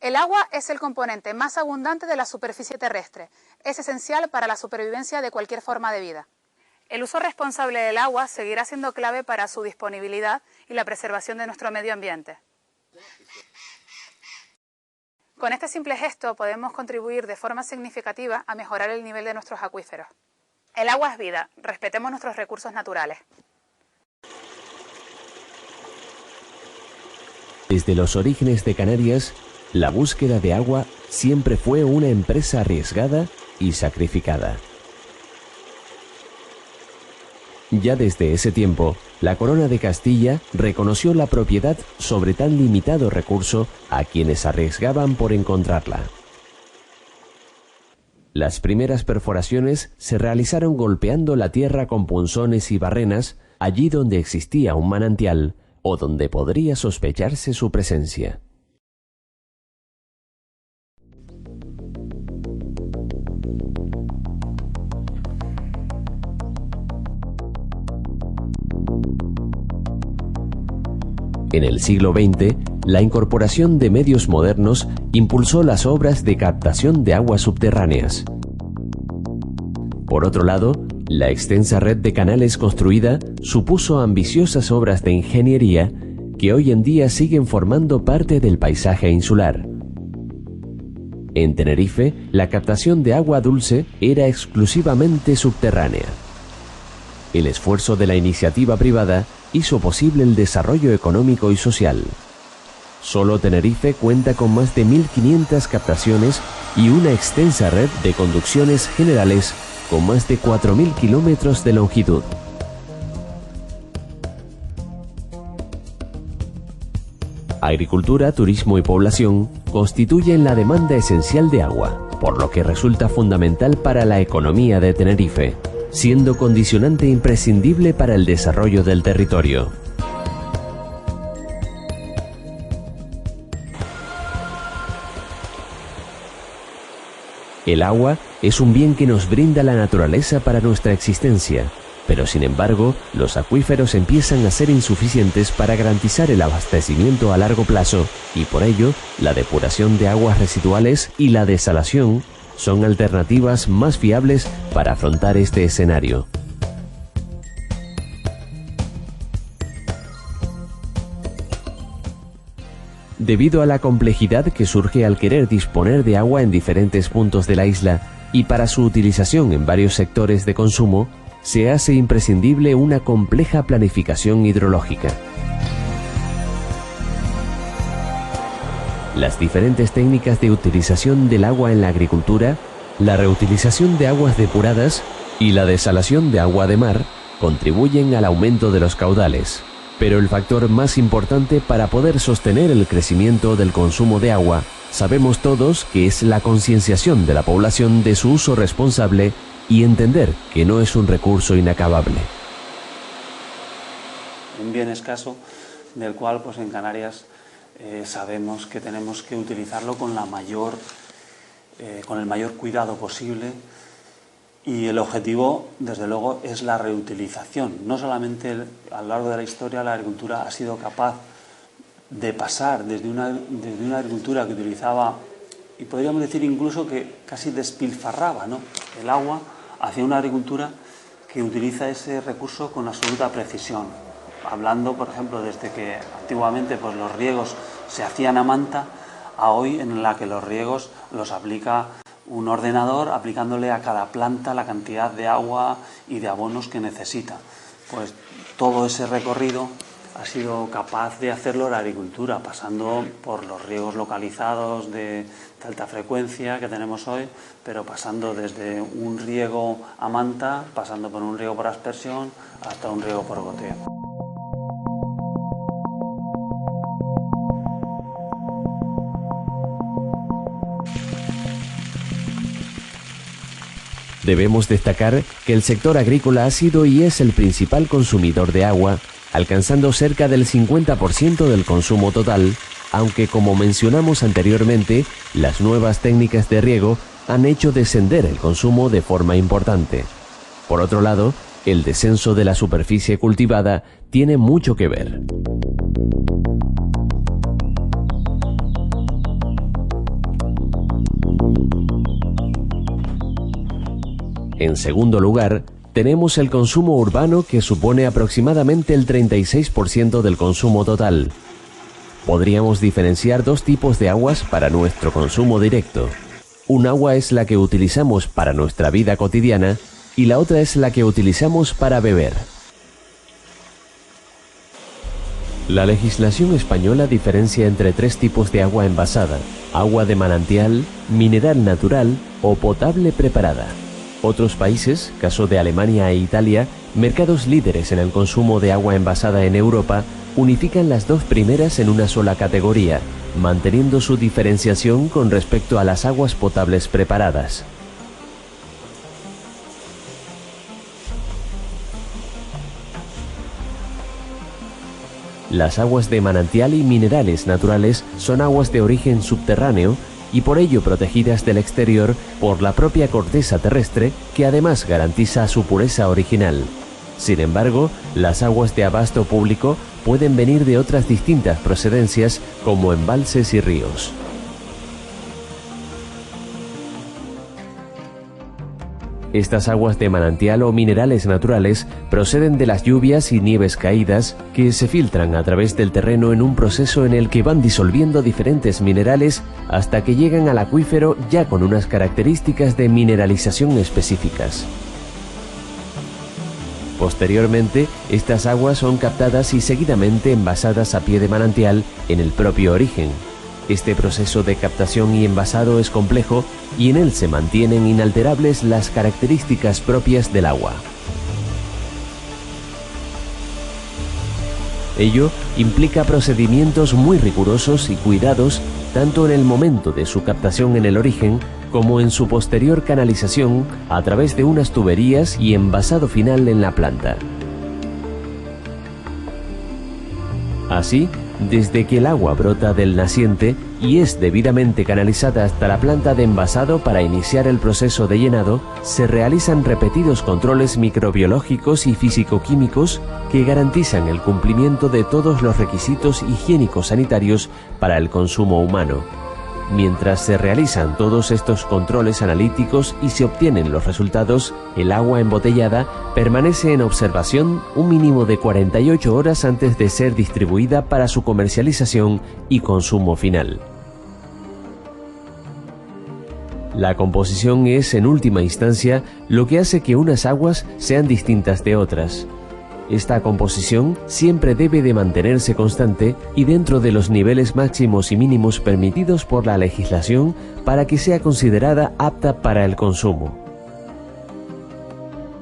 El agua es el componente más abundante de la superficie terrestre. Es esencial para la supervivencia de cualquier forma de vida. El uso responsable del agua seguirá siendo clave para su disponibilidad y la preservación de nuestro medio ambiente. Con este simple gesto podemos contribuir de forma significativa a mejorar el nivel de nuestros acuíferos. El agua es vida, respetemos nuestros recursos naturales. Desde los orígenes de Canarias, la búsqueda de agua siempre fue una empresa arriesgada y sacrificada. Ya desde ese tiempo, la Corona de Castilla reconoció la propiedad sobre tan limitado recurso a quienes arriesgaban por encontrarla. Las primeras perforaciones se realizaron golpeando la tierra con punzones y barrenas allí donde existía un manantial o donde podría sospecharse su presencia. En el siglo XX, la incorporación de medios modernos impulsó las obras de captación de aguas subterráneas. Por otro lado, la extensa red de canales construida supuso ambiciosas obras de ingeniería que hoy en día siguen formando parte del paisaje insular. En Tenerife, la captación de agua dulce era exclusivamente subterránea. El esfuerzo de la iniciativa privada hizo posible el desarrollo económico y social. Solo Tenerife cuenta con más de 1.500 captaciones y una extensa red de conducciones generales con más de 4.000 kilómetros de longitud. Agricultura, turismo y población constituyen la demanda esencial de agua, por lo que resulta fundamental para la economía de Tenerife, siendo condicionante imprescindible para el desarrollo del territorio. El agua es un bien que nos brinda la naturaleza para nuestra existencia, pero sin embargo, los acuíferos empiezan a ser insuficientes para garantizar el abastecimiento a largo plazo y por ello, la depuración de aguas residuales y la desalación son alternativas más fiables para afrontar este escenario. Debido a la complejidad que surge al querer disponer de agua en diferentes puntos de la isla y para su utilización en varios sectores de consumo, se hace imprescindible una compleja planificación hidrológica. Las diferentes técnicas de utilización del agua en la agricultura, la reutilización de aguas depuradas y la desalación de agua de mar contribuyen al aumento de los caudales. Pero el factor más importante para poder sostener el crecimiento del consumo de agua, sabemos todos que es la concienciación de la población de su uso responsable y entender que no es un recurso inacabable. Un bien escaso del cual pues en Canarias sabemos que tenemos que utilizarlo con el mayor cuidado posible y el objetivo, desde luego, es la reutilización. No solamente a lo largo de la historia la agricultura ha sido capaz de pasar desde una agricultura que utilizaba, y podríamos decir incluso que casi despilfarraba, ¿no?, el agua, hacia una agricultura que utiliza ese recurso con absoluta precisión. Hablando, por ejemplo, desde que antiguamente pues, los riegos se hacían a manta, a hoy en la que los riegos los aplica un ordenador, aplicándole a cada planta la cantidad de agua y de abonos que necesita. Pues todo ese recorrido ha sido capaz de hacerlo la agricultura, pasando por los riegos localizados de alta frecuencia que tenemos hoy, pero pasando desde un riego a manta, pasando por un riego por aspersión, hasta un riego por goteo. Debemos destacar que el sector agrícola ha sido y es el principal consumidor de agua, alcanzando cerca del 50% del consumo total, aunque como mencionamos anteriormente, las nuevas técnicas de riego han hecho descender el consumo de forma importante. Por otro lado, el descenso de la superficie cultivada tiene mucho que ver. En segundo lugar, tenemos el consumo urbano, que supone aproximadamente el 36% del consumo total. Podríamos diferenciar dos tipos de aguas para nuestro consumo directo. Un agua es la que utilizamos para nuestra vida cotidiana y la otra es la que utilizamos para beber. La legislación española diferencia entre tres tipos de agua envasada: agua de manantial, mineral natural o potable preparada. Otros países, caso de Alemania e Italia, mercados líderes en el consumo de agua envasada en Europa, unifican las dos primeras en una sola categoría, manteniendo su diferenciación con respecto a las aguas potables preparadas. Las aguas de manantial y minerales naturales son aguas de origen subterráneo y por ello protegidas del exterior por la propia corteza terrestre, que además garantiza su pureza original. Sin embargo, las aguas de abasto público pueden venir de otras distintas procedencias, como embalses y ríos. Estas aguas de manantial o minerales naturales proceden de las lluvias y nieves caídas, que se filtran a través del terreno en un proceso en el que van disolviendo diferentes minerales hasta que llegan al acuífero ya con unas características de mineralización específicas. Posteriormente, estas aguas son captadas y seguidamente envasadas a pie de manantial en el propio origen. Este proceso de captación y envasado es complejo y en él se mantienen inalterables las características propias del agua. Ello implica procedimientos muy rigurosos y cuidados tanto en el momento de su captación en el origen como en su posterior canalización a través de unas tuberías y envasado final en la planta. Así, desde que el agua brota del naciente y es debidamente canalizada hasta la planta de envasado para iniciar el proceso de llenado, se realizan repetidos controles microbiológicos y físico-químicos que garantizan el cumplimiento de todos los requisitos higiénicos sanitarios para el consumo humano. Mientras se realizan todos estos controles analíticos y se obtienen los resultados, el agua embotellada permanece en observación un mínimo de 48 horas antes de ser distribuida para su comercialización y consumo final. La composición es, en última instancia, lo que hace que unas aguas sean distintas de otras. Esta composición siempre debe de mantenerse constante y dentro de los niveles máximos y mínimos permitidos por la legislación para que sea considerada apta para el consumo.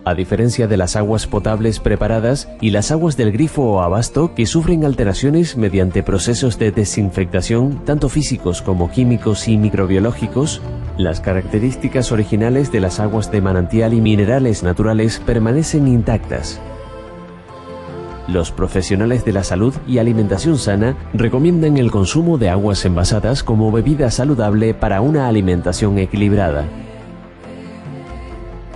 A diferencia de las aguas potables preparadas y las aguas del grifo o abasto, que sufren alteraciones mediante procesos de desinfectación tanto físicos como químicos y microbiológicos, las características originales de las aguas de manantial y minerales naturales permanecen intactas. Los profesionales de la salud y alimentación sana recomiendan el consumo de aguas envasadas como bebida saludable para una alimentación equilibrada.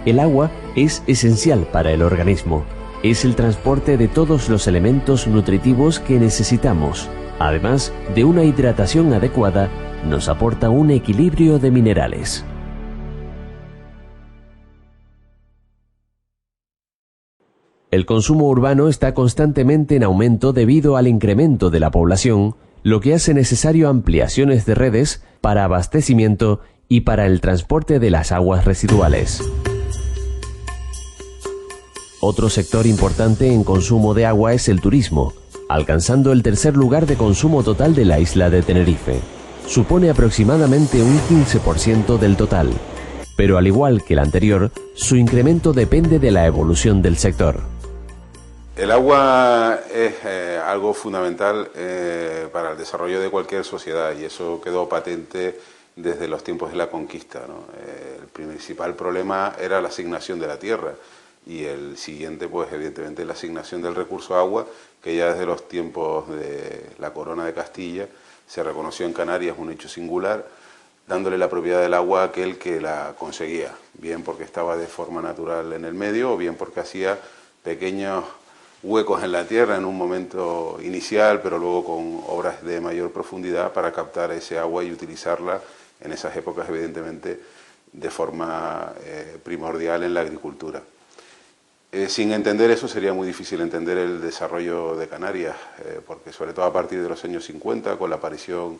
El agua es esencial para el organismo. Es el transporte de todos los elementos nutritivos que necesitamos. Además de una hidratación adecuada, nos aporta un equilibrio de minerales. El consumo urbano está constantemente en aumento debido al incremento de la población, lo que hace necesario ampliaciones de redes para abastecimiento y para el transporte de las aguas residuales. Otro sector importante en consumo de agua es el turismo, alcanzando el tercer lugar de consumo total de la isla de Tenerife. Supone aproximadamente un 15% del total, pero al igual que el anterior, su incremento depende de la evolución del sector. El agua es algo fundamental para el desarrollo de cualquier sociedad y eso quedó patente desde los tiempos de la conquista, ¿no? El principal problema era la asignación de la tierra y el siguiente, pues evidentemente, la asignación del recurso agua, que ya desde los tiempos de la Corona de Castilla se reconoció en Canarias un hecho singular, dándole la propiedad del agua a aquel que la conseguía, bien porque estaba de forma natural en el medio o bien porque hacía pequeños huecos en la tierra en un momento inicial, pero luego con obras de mayor profundidad para captar ese agua y utilizarla en esas épocas, evidentemente, de forma primordial en la agricultura. Sin entender eso sería muy difícil entender el desarrollo de Canarias, porque sobre todo a partir de los años 50, con la aparición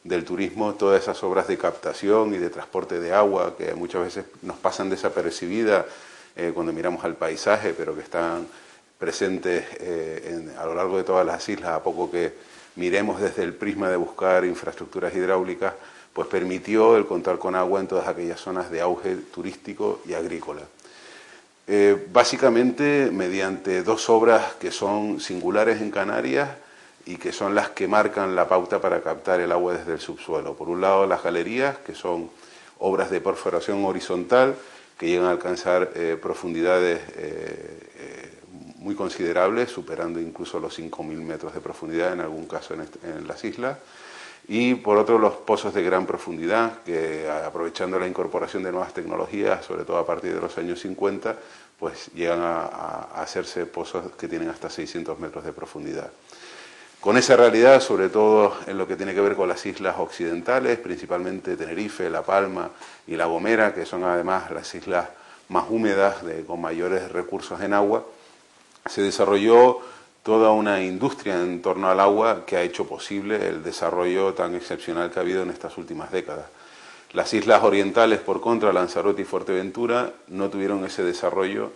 del turismo, todas esas obras de captación y de transporte de agua que muchas veces nos pasan desapercibidas cuando miramos al paisaje, pero que están presentes a lo largo de todas las islas, a poco que miremos desde el prisma de buscar infraestructuras hidráulicas, pues permitió el contar con agua en todas aquellas zonas de auge turístico y agrícola. Básicamente mediante dos obras que son singulares en Canarias y que son las que marcan la pauta para captar el agua desde el subsuelo. Por un lado, las galerías, que son obras de perforación horizontal que llegan a alcanzar profundidades muy considerables, superando incluso los 5.000 metros de profundidad en algún caso en las islas. Y por otro, los pozos de gran profundidad, que aprovechando la incorporación de nuevas tecnologías, sobre todo a partir de los años 50, pues llegan a hacerse pozos que tienen hasta 600 metros de profundidad. Con esa realidad, sobre todo en lo que tiene que ver con las islas occidentales, principalmente Tenerife, La Palma y La Gomera, que son además las islas más húmedas, con mayores recursos en agua, se desarrolló toda una industria en torno al agua que ha hecho posible el desarrollo tan excepcional que ha habido en estas últimas décadas. Las islas orientales, por contra, Lanzarote y Fuerteventura, no tuvieron ese desarrollo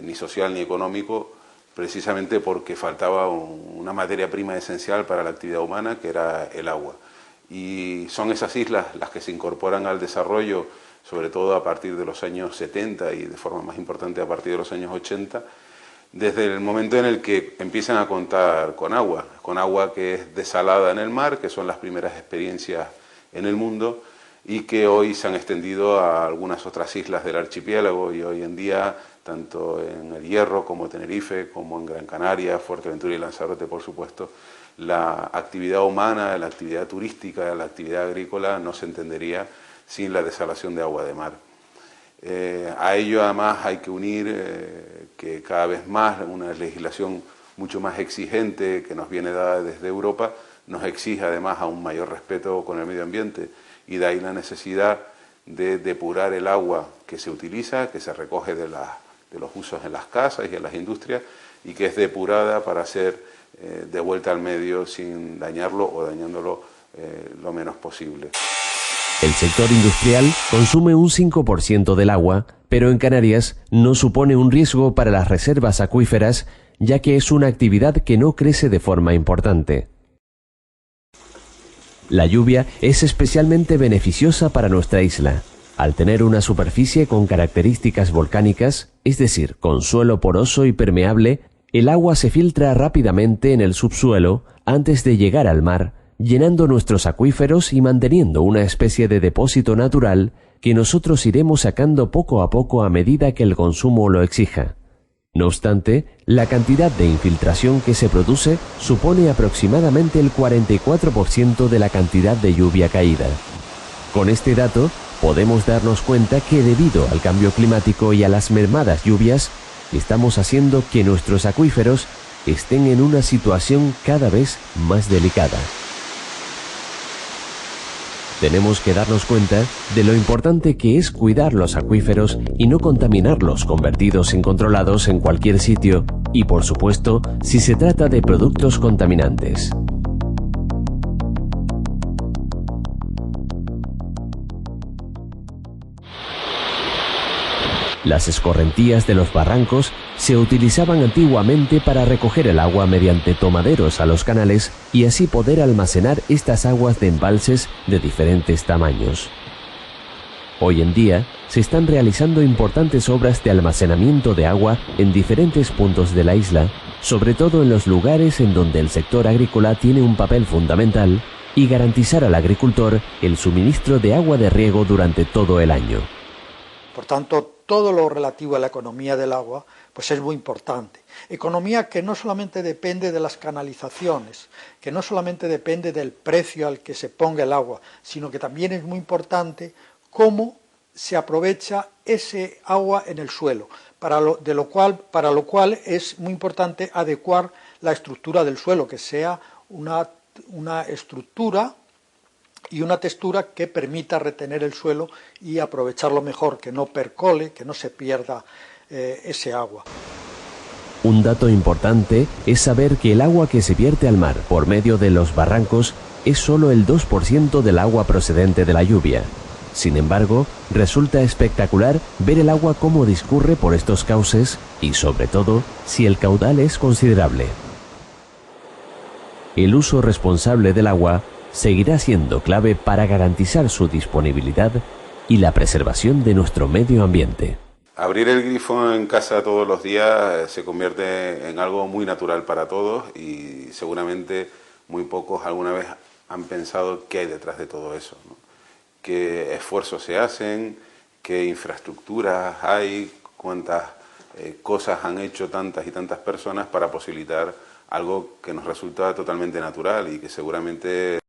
ni social ni económico, precisamente porque faltaba una materia prima esencial para la actividad humana, que era el agua. Y son esas islas las que se incorporan al desarrollo, sobre todo a partir de los años 70 y de forma más importante a partir de los años 80, desde el momento en el que empiezan a contar con agua que es desalada en el mar, que son las primeras experiencias en el mundo y que hoy se han extendido a algunas otras islas del archipiélago, y hoy en día, tanto en El Hierro como Tenerife, como en Gran Canaria, Fuerteventura y Lanzarote, por supuesto, la actividad humana, la actividad turística, la actividad agrícola no se entendería sin la desalación de agua de mar. A ello además hay que unir que cada vez más una legislación mucho más exigente que nos viene dada desde Europa nos exige además a un mayor respeto con el medio ambiente, y de ahí la necesidad de depurar el agua que se utiliza, que se recoge de los usos en las casas y en las industrias, y que es depurada para ser devuelta al medio sin dañarlo o dañándolo lo menos posible. El sector industrial consume un 5% del agua, pero en Canarias no supone un riesgo para las reservas acuíferas, ya que es una actividad que no crece de forma importante. La lluvia es especialmente beneficiosa para nuestra isla. Al tener una superficie con características volcánicas, es decir, con suelo poroso y permeable, el agua se filtra rápidamente en el subsuelo antes de llegar al mar, llenando nuestros acuíferos y manteniendo una especie de depósito natural que nosotros iremos sacando poco a poco a medida que el consumo lo exija. No obstante, la cantidad de infiltración que se produce supone aproximadamente el 44% de la cantidad de lluvia caída. Con este dato, podemos darnos cuenta que debido al cambio climático y a las mermadas lluvias, estamos haciendo que nuestros acuíferos estén en una situación cada vez más delicada. Tenemos que darnos cuenta de lo importante que es cuidar los acuíferos y no contaminarlos con vertidos incontrolados en cualquier sitio, y por supuesto, si se trata de productos contaminantes. Las escorrentías de los barrancos se utilizaban antiguamente para recoger el agua mediante tomaderos a los canales y así poder almacenar estas aguas de embalses de diferentes tamaños. Hoy en día se están realizando importantes obras de almacenamiento de agua en diferentes puntos de la isla, sobre todo en los lugares en donde el sector agrícola tiene un papel fundamental, y garantizar al agricultor el suministro de agua de riego durante todo el año. Por tanto, todo lo relativo a la economía del agua pues es muy importante. Economía que no solamente depende de las canalizaciones, que no solamente depende del precio al que se ponga el agua, sino que también es muy importante cómo se aprovecha ese agua en el suelo, para lo cual es muy importante adecuar la estructura del suelo, que sea una estructura y una textura que permita retener el suelo y aprovecharlo mejor, que no percole, que no se pierda ese agua. Un dato importante es saber que el agua que se vierte al mar por medio de los barrancos es solo el 2% del agua procedente de la lluvia. Sin embargo, resulta espectacular ver el agua cómo discurre por estos cauces y, sobre todo, si el caudal es considerable. El uso responsable del agua seguirá siendo clave para garantizar su disponibilidad y la preservación de nuestro medio ambiente. Abrir el grifo en casa todos los días se convierte en algo muy natural para todos y seguramente muy pocos alguna vez han pensado qué hay detrás de todo eso, ¿no? Qué esfuerzos se hacen, qué infraestructuras hay, cuántas cosas han hecho tantas y tantas personas para posibilitar algo que nos resulta totalmente natural y que seguramente